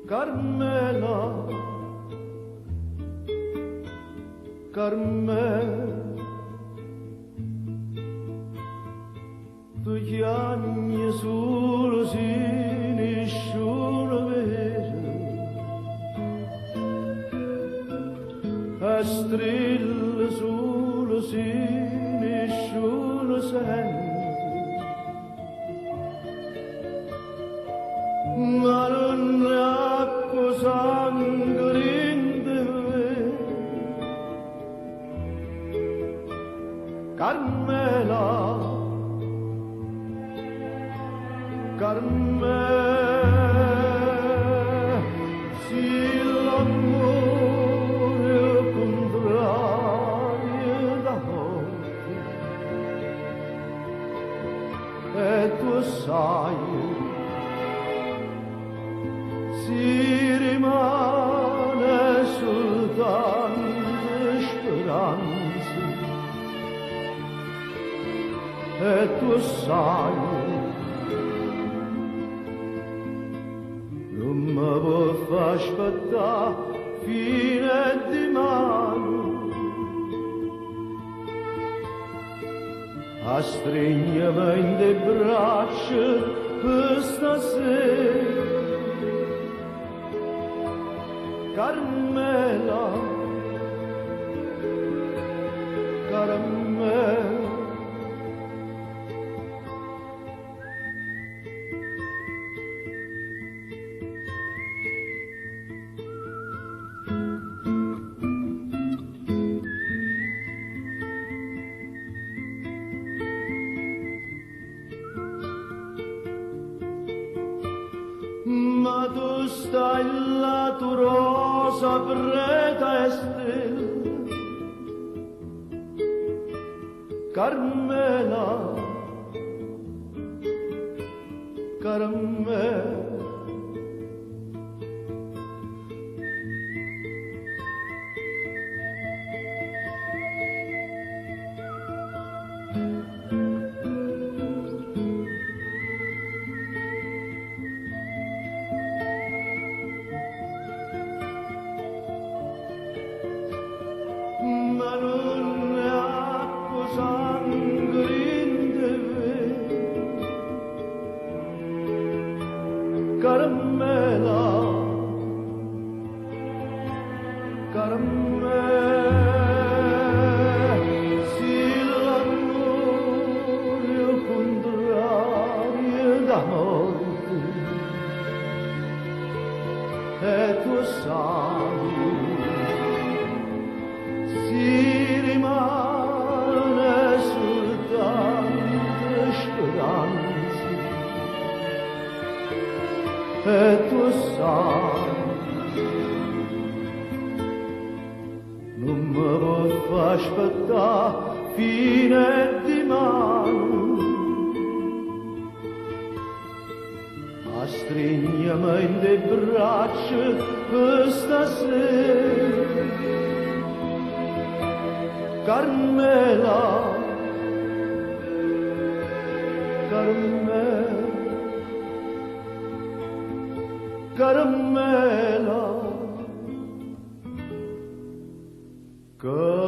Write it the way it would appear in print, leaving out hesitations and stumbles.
Carmela, Carmela, tu chiami sul nessuno vede, a strilla sul nessuno sente. Ma non acqua sangue in te, Carmela, Carmela, si l'amore è contrario da morte, e tu sai si rimane soltanto speranza, e tu sai non mi può far aspettare fine di mano, a stringermi in le braccia per stasera. Carmela, Carmela, ma tu stai là, tu rosa preta e stella, Carmela, Carmela, ma non è acqua sangue in te, Carmela, Carmela, si l'amore è contrario da morte, e tu sai si rimane soltanto speranza, e tu sai non mi può far aspettare fine di mano, a stringermi in le braccia per stasera. Carmela, Carmela, Carmela, Carmela.